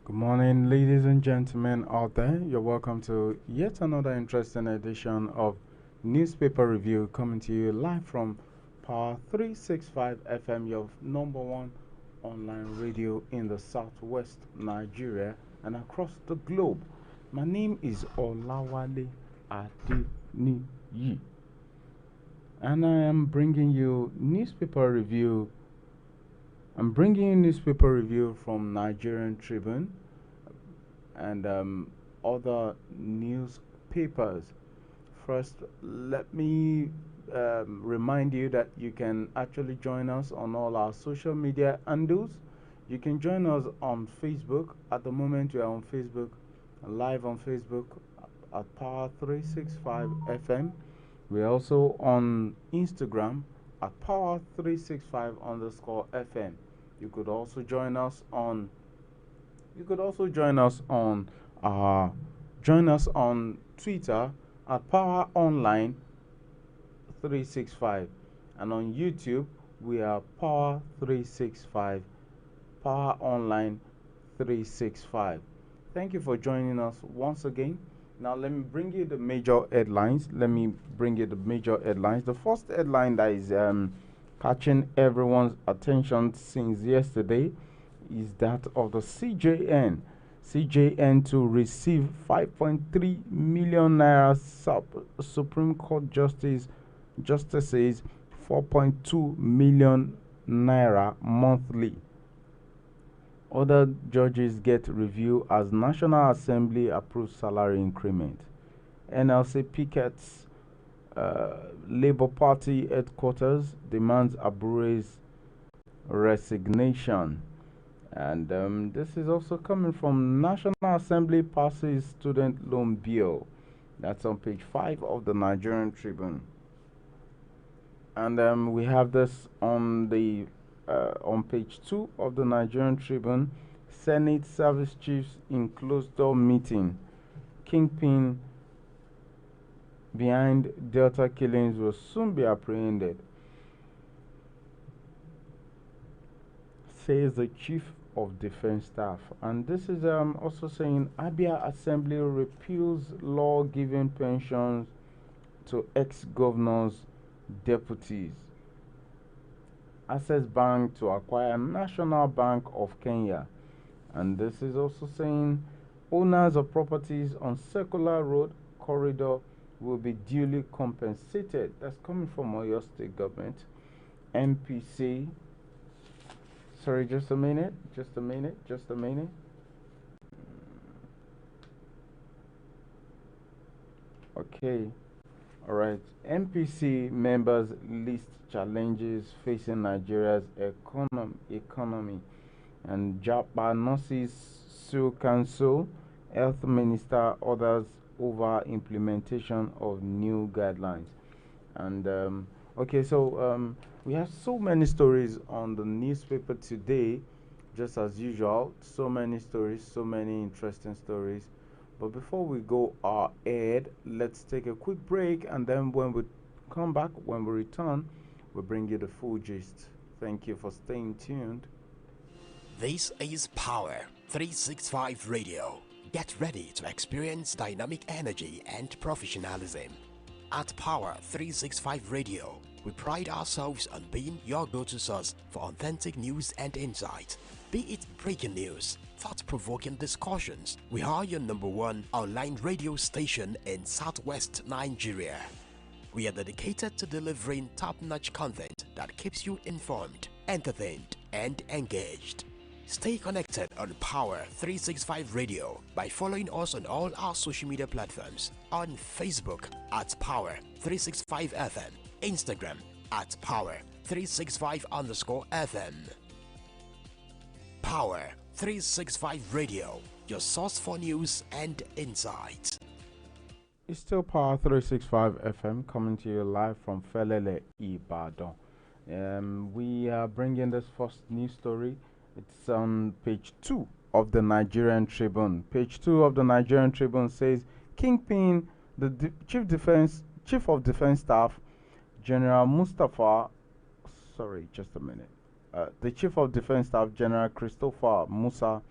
Good morning, ladies and gentlemen out there. You're welcome to yet another interesting edition of Newspaper Review coming to you live from Power 365 FM, your number one online radio in the southwest Nigeria and across the globe. My name is Olawale Adeniyi, and I am bringing you newspaper review. I'm bringing you newspaper review from Nigerian Tribune and other newspapers. First, let me remind you that you can actually join us on all our social media handles. You can join us on Facebook. At the moment, we are on Facebook, live on Facebook at Power 365 FM. We're also on Instagram at Power 365 underscore FM. You could also join us on Twitter at Power Online 365, and on YouTube we are Power 365 Power Online 365. Thank you for joining us once again. Now let me bring you the major headlines. The first headline that is catching everyone's attention since yesterday is that of the CJN to receive 5.3 million naira Supreme Court justices 4.2 million naira monthly. Other judges get review as National Assembly approves salary increment. NLC pickets Labour Party headquarters, demands Abure's resignation. And this is also coming from National Assembly passes student loan bill. That's on page 5 of the Nigerian Tribune. And we have this on page 2 of the Nigerian Tribune. Senate service chiefs in closed-door meeting. Kingpin behind Delta killings will soon be apprehended, says the chief of defense staff. And this is also saying Abia Assembly repeals law giving pensions to ex-governors, deputies. Access Bank to acquire National Bank of Kenya. And this is also saying owners of properties on Circular Road corridor will be duly compensated. That's coming from Oyo State government. MPC. Sorry, just a minute. Okay. All right. MPC members list challenges facing Nigeria's economy. And Japa nurses sue council, health minister orders over implementation of new guidelines. And okay, so we have so many stories on the newspaper today, just as usual. So many stories, so many interesting stories. But before we go ahead, let's take a quick break, and then when we return, we'll bring you the full gist. Thank you for staying tuned. This is Power 365 Radio. Get ready to experience dynamic energy and professionalism. At Power 365 Radio, we pride ourselves on being your go-to source for authentic news and insight. Be it breaking news, thought-provoking discussions, we are your number one online radio station in Southwest Nigeria. We are dedicated to delivering top-notch content that keeps you informed, entertained, and engaged. Stay connected on Power 365 Radio by following us on all our social media platforms. On Facebook at Power 365 FM, Instagram at Power 365 underscore FM. Power 365 Radio, your source for news and insight. It's still Power 365 FM coming to you live from Felele, Ibadan. We are bringing this first news story. It's on page 2 of the Nigerian Tribune. Page 2 of the Nigerian Tribune says Kingpin, the Chief of Defense Staff, General Mustafa. Sorry, just a minute. The Chief of Defense Staff, General Christopher Musa,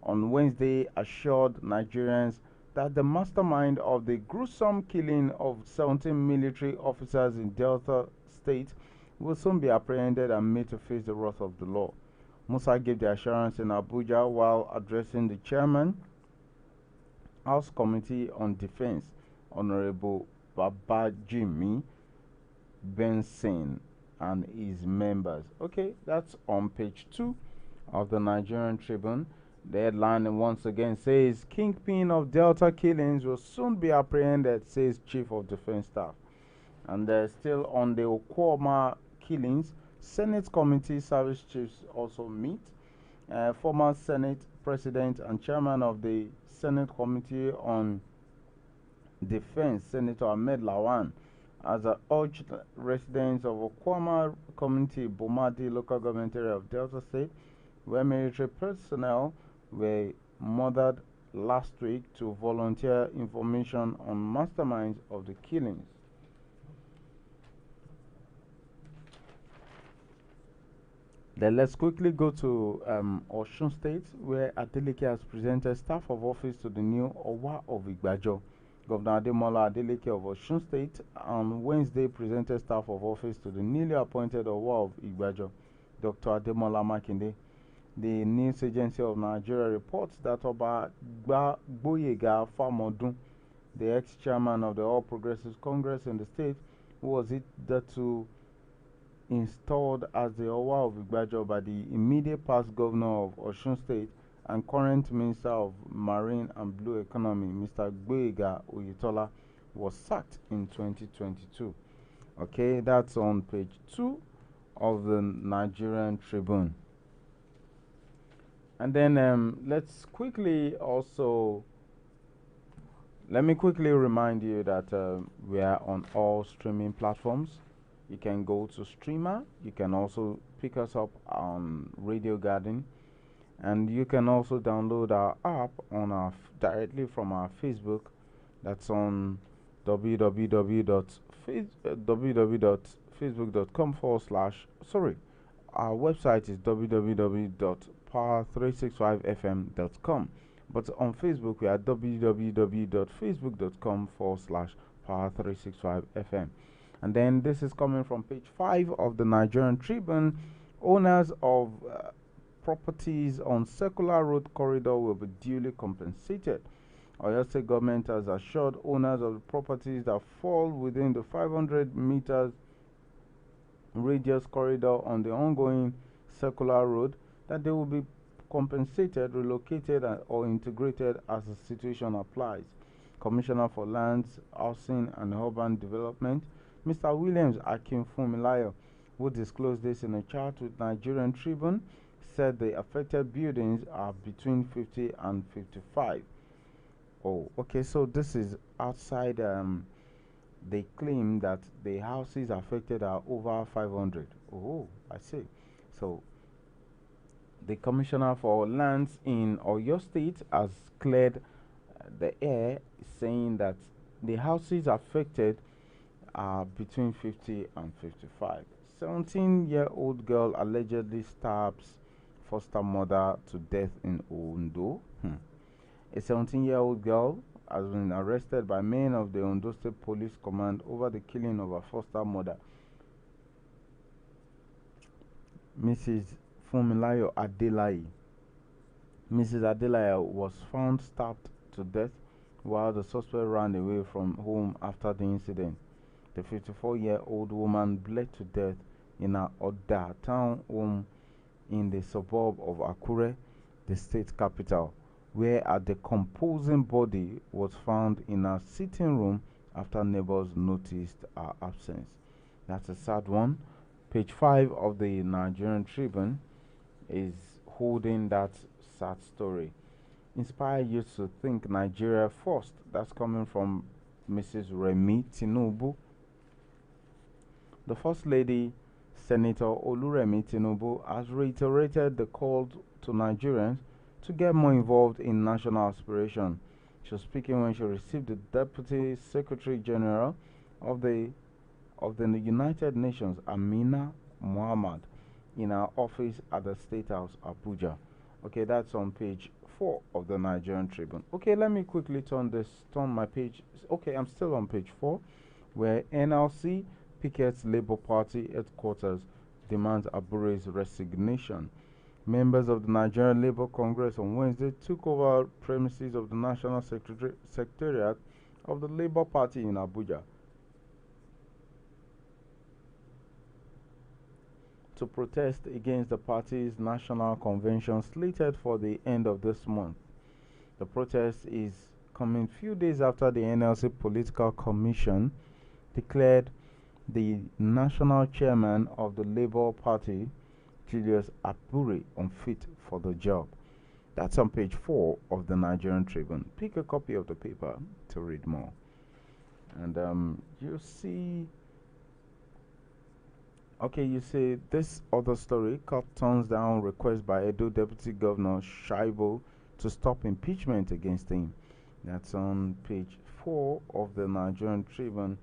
on Wednesday assured Nigerians that the mastermind of the gruesome killing of 17 military officers in Delta State will soon be apprehended and made to face the wrath of the law. Musa gave the assurance in Abuja while addressing the chairman, House Committee on Defense, Honorable Babajimi Benson, and his members. Okay, that's on page 2 of the Nigerian Tribune. The headline once again says, Kingpin of Delta killings will soon be apprehended, says Chief of Defense Staff. And still on the Okwama killings, Senate Committee Service Chiefs also meet. Former Senate President and Chairman of the Senate Committee on Defense, Senator Ahmed Lawan, has urged residents of Okwama Community, Bomadi local government area of Delta State, where military personnel were murdered last week, to volunteer information on masterminds of the killings. Then let's quickly go to Osun State, where Adeleke has presented staff of office to the new Owa of Igbajo. Governor Ademola Adeleke of Osun State on Wednesday presented staff of office to the newly appointed Owa of Igbajo, Dr. Ademola Makinde. The news agency of Nigeria reports that Oba Gboyega Famodun, the ex-chairman of the All Progressives Congress in the state, who was hitherto installed as the Owa of Igbajo by the immediate past governor of Osun State and current Minister of Marine and Blue Economy, Mr. Gboyega Oyetola, was sacked in 2022. Okay, that's on page 2 of the Nigerian Tribune. And then let me quickly remind you that we are on all streaming platforms. You can go to Streamer. You can also pick us up on Radio Garden, and you can also download our app on directly from our Facebook. That's on www.facebook.com/. Our website is www.power365fm.com. But on Facebook, we are www.facebook.com/power365fm. And then this is coming from page 5 of the Nigerian Tribune. Owners of properties on Circular Road Corridor will be duly compensated. Oyo State government has assured owners of the properties that fall within the 500 meters radius corridor on the ongoing Circular Road that they will be compensated, relocated, or integrated as the situation applies. Commissioner for Lands, Housing and Urban Development, Mr. Williams Akinfunmilayo, who disclosed this in a chat with Nigerian Tribune, said the affected buildings are between 50 and 55. Oh, okay, so this is outside. They claim that the houses affected are over 500. Oh, I see. So the Commissioner for Lands in Oyo State has cleared the air, saying that the houses affected are between 50 and 55. 17-year-old girl allegedly stabs foster mother to death in Ondo. A 17-year-old girl has been arrested by men of the Ondo State Police Command over the killing of her foster mother, Mrs. Funmilayo Adelaye. Mrs. Adelaye was found stabbed to death while the suspect ran away from home after the incident. The 54-year-old woman bled to death in her Oda town home in the suburb of Akure, the state capital, where a decomposing body was found in her sitting room after neighbors noticed her absence. That's a sad one. Page 5 of the Nigerian Tribune is holding that sad story. Inspire youth to think Nigeria first. That's coming from Mrs. Remi Tinubu. The First Lady, Senator Oluremi Tinubu, has reiterated the call to Nigerians to get more involved in national aspiration. She was speaking when she received the Deputy Secretary General of the United Nations, Amina Muhammad, in her office at the State House, Abuja. Okay, that's on page 4 of the Nigerian Tribune. Okay, let me quickly turn my page. Okay, I'm still on page 4, where NLC pickets Labour Party headquarters, demands Abure's resignation. Members of the Nigerian Labour Congress on Wednesday took over premises of the National Secretariat of the Labour Party in Abuja to protest against the party's national convention slated for the end of this month. The protest is coming few days after the NLC Political Commission declared the national chairman of the Labour Party, Julius Abure, unfit for the job. That's on page 4 of the Nigerian Tribune. Pick a copy of the paper to read more. And you see, okay, you see this other story, court turns down request by Edo Deputy Governor Shaibu to stop impeachment against him. That's on page 4 of the Nigerian Tribune.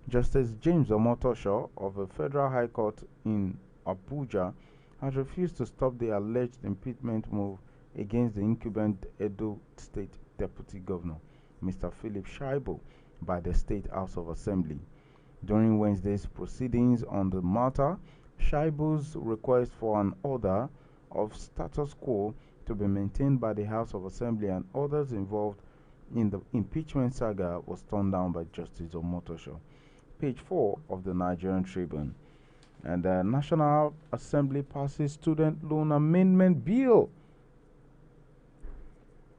Justice James Omotosho of the Federal High Court in Abuja has refused to stop the alleged impeachment move against the incumbent Edo State Deputy Governor, Mr. Philip Shaibu, by the State House of Assembly. During Wednesday's proceedings on the matter, Shaibu's request for an order of status quo to be maintained by the House of Assembly and others involved in the impeachment saga was turned down by Justice Omotosho. Page 4 of the Nigerian Tribune. And the National Assembly passes Student Loan Amendment Bill.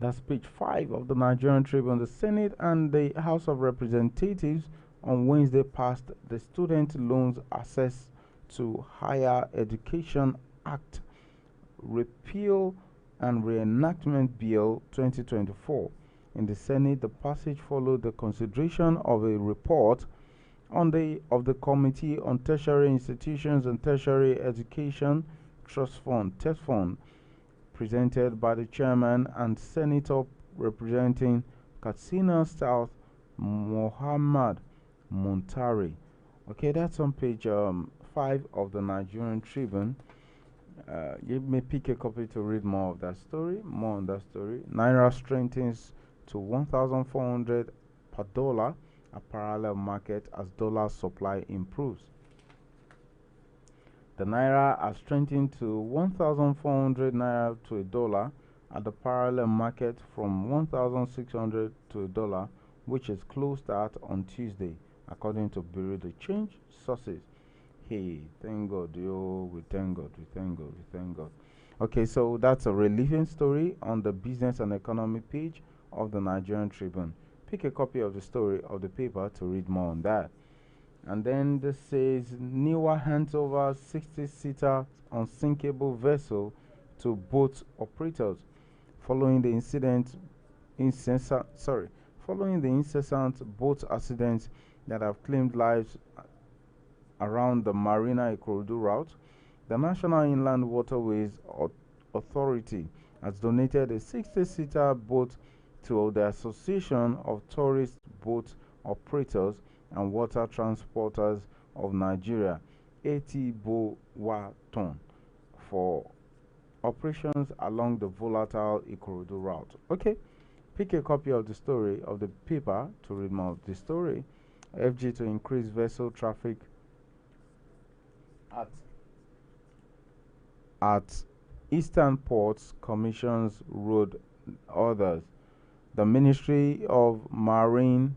That's page 5 of the Nigerian Tribune. The Senate and the House of Representatives on Wednesday passed the Student Loans Access to Higher Education Act Repeal and Reenactment Bill 2024. In the Senate, the passage followed the consideration of a report of the Committee on Tertiary Institutions and Tertiary Education Trust Fund, TETFund, presented by the chairman and senator representing Katsina South, Mohammad Muntari. Okay, that's on page 5 of the Nigerian Tribune. You may pick a copy to read more of that story. More on that story. Naira strengthens to 1,400 per dollar, a parallel market as dollar supply improves. The Naira has strengthened to 1,400 Naira to a dollar at the parallel market from 1,600 to a dollar, which is closed at on Tuesday, according to Bureau de Change sources. Hey, thank God, yo, we thank God, we thank God, we thank God. Okay, so that's a relieving story on the business and economy page of the Nigerian Tribune. Pick a copy of the story of the paper to read more on that. And then this says NIWA hands over 60-seater unsinkable vessel to boat operators following the incessant boat accidents that have claimed lives around the Marina Ikorodu route. The National Inland Waterways Authority has donated a 60-seater boat to the Association of Tourist Boat Operators and Water Transporters of Nigeria, ATBOWATON, for operations along the volatile Ikorodu route. Okay, pick a copy of the story of the paper to read more of the story. FG to increase vessel traffic at Eastern Ports commissions road orders. The Ministry of Marine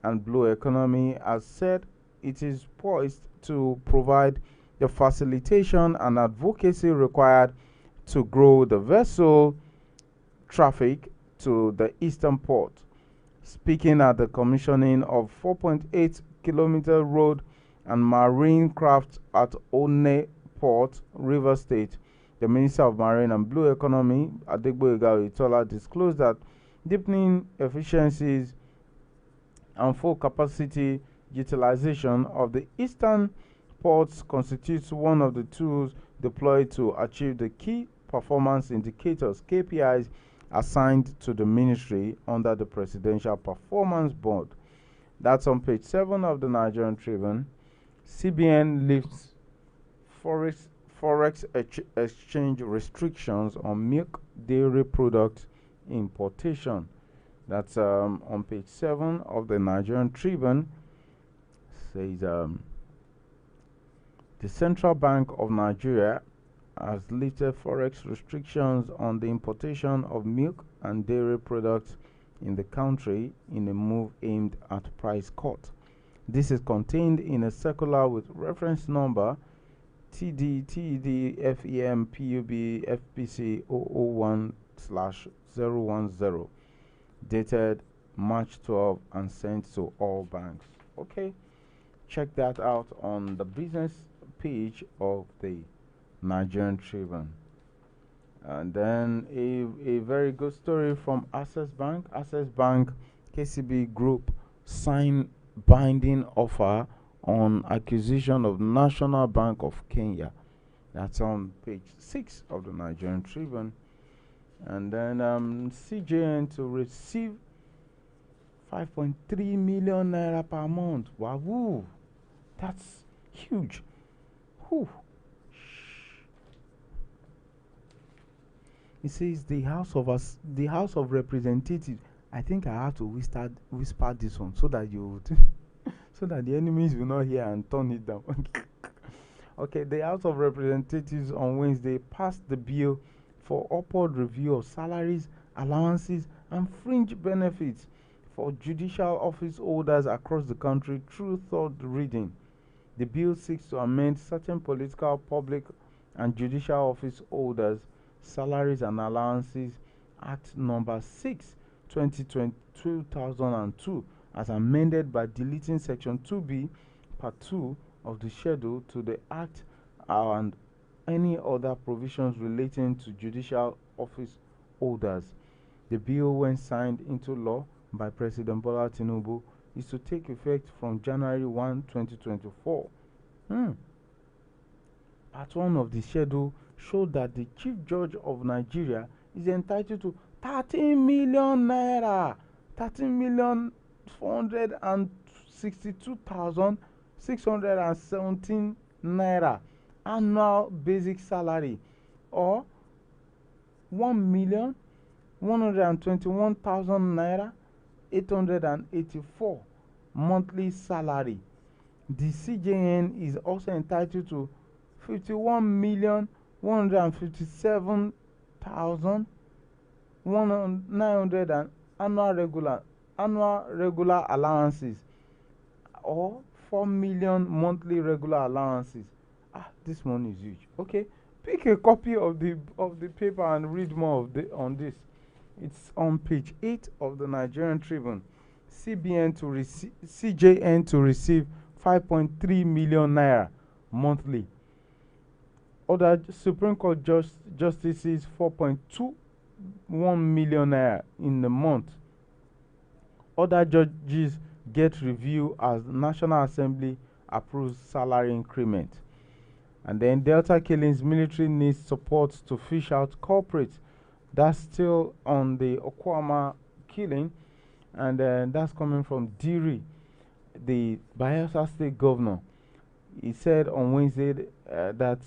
and Blue Economy has said it is poised to provide the facilitation and advocacy required to grow the vessel traffic to the Eastern Port. Speaking at the commissioning of 4.8-kilometer road and marine craft at One Port, Rivers State, the Minister of Marine and Blue Economy, Adegboyega Oyetola, disclosed that deepening efficiencies and full capacity utilization of the eastern ports constitutes one of the tools deployed to achieve the key performance indicators (KPIs) assigned to the ministry under the Presidential Performance Board. That's on page 7 of the Nigerian Tribune. CBN lifts forex exchange restrictions on milk, dairy products importation. That's on page 7 of the Nigerian Tribune. Says the Central Bank of Nigeria has lifted forex restrictions on the importation of milk and dairy products in the country in a move aimed at price cut. This is contained in a circular with reference number TD-FEM-PUB-FPC 001/010, dated March 12 and sent to all banks. Okay, check that out on the business page of the Nigerian Tribune. And then a very good story from Access Bank. Access Bank KCB Group signed binding offer on acquisition of National Bank of Kenya. That's on page 6 of the Nigerian Tribune. And then CJN to receive 5.3 million naira per month. Wow, that's huge. Whew. It says the House of Representatives. I think I have to whisper this one so that you so that the enemies will not hear and turn it down. Okay, the House of Representatives on Wednesday passed the bill for upward review of salaries, allowances, and fringe benefits for judicial office holders across the country through third reading. The bill seeks to amend certain political, public, and judicial office holders' salaries and allowances Act Number 6, 2002, as amended by deleting Section 2B, Part 2 of the schedule to the Act and any other provisions relating to judicial office holders. The bill, when signed into law by President Bola Tinubu, is to take effect from January 1, 2024. Part 1 of the schedule showed that the Chief Judge of Nigeria is entitled to 13 million naira, 13,462,617 naira annual basic salary, or 1,121,000 naira 884 monthly salary. The CJN is also entitled to 51,157,900 annual regular allowances, or 4 million monthly regular allowances. This one is huge. Okay, pick a copy of the paper and read more on this. It's on page 8 of the Nigerian Tribune. CJN to receive 5.3 million naira monthly. Other Supreme Court justices 4.21 million naira in a month. Other judges get review as National Assembly approves salary increment. And then Delta killings, military needs support to fish out culprits. That's still on the Okwama killing, and that's coming from Diri, the Bayelsa State governor. He said on Wednesday that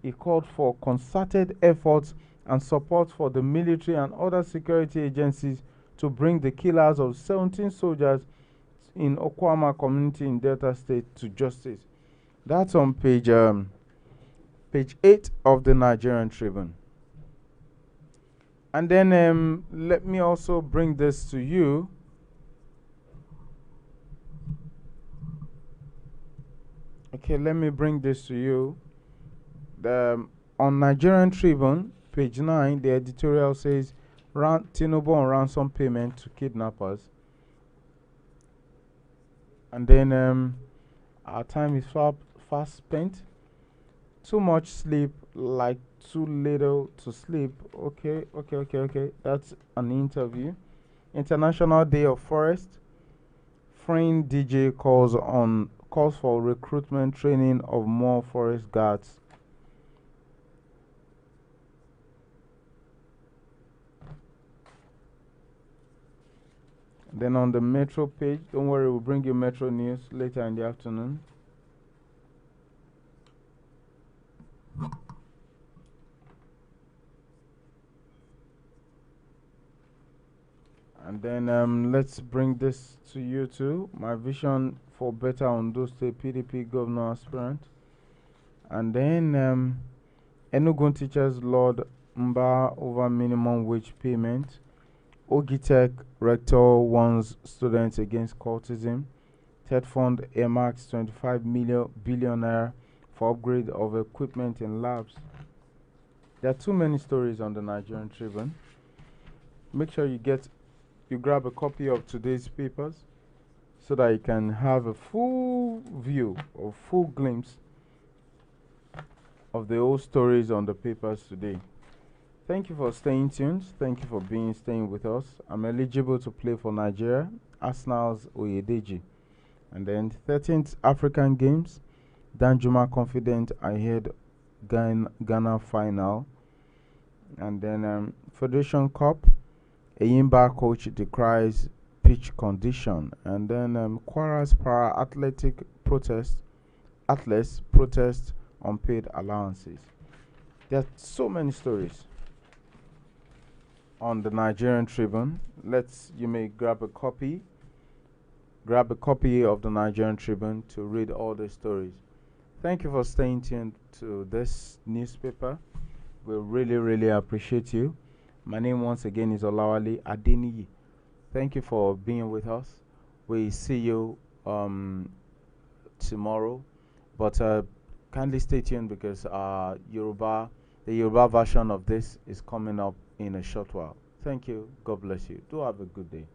he called for concerted efforts and support for the military and other security agencies to bring the killers of 17 soldiers in Okwama community in Delta State to justice. That's on page 8 of the Nigerian Tribune. And then let me also bring this to you. Okay, let me bring this to you. On Nigerian Tribune, page 9, the editorial says, Tinubu on ransom payment to kidnappers. And then our time is fast spent. Too much sleep, like too little to sleep. Okay. That's an interview. International Day of Forest. Frame DJ calls for recruitment training of more forest guards. Then on the Metro page, don't worry, we'll bring you Metro news later in the afternoon. And then let's bring this to you too. My vision for better Ondo State PDP governor aspirant. And then Enugu teachers Lord Mba over minimum wage payment. Ogitech rector warns students against cultism. Third fund earmarks 25 million billionaire for upgrade of equipment in labs. There are too many stories on the Nigerian Tribune. Make sure you grab a copy of today's papers so that you can have a full view or full glimpse of the old stories on the papers today. Thank you for staying tuned. Thank you for staying with us. I'm eligible to play for Nigeria, Arsenal's Oyedeji. And then 13th African Games, Danjuma confident ahead Ghana final. And then Federation Cup, Eyimba coach decries pitch condition. And then Kwara's para athletic athletes protest unpaid allowances. There are so many stories on the Nigerian Tribune. You may grab a copy of the Nigerian Tribune to read all the stories. Thank you for staying tuned to this newspaper. We really, really appreciate you. My name once again is Olawale Adeniyi. Thank you for being with us. We see you tomorrow, but kindly stay tuned because the Yoruba version of this is coming up in a short while. Thank you. God bless you. Do have a good day.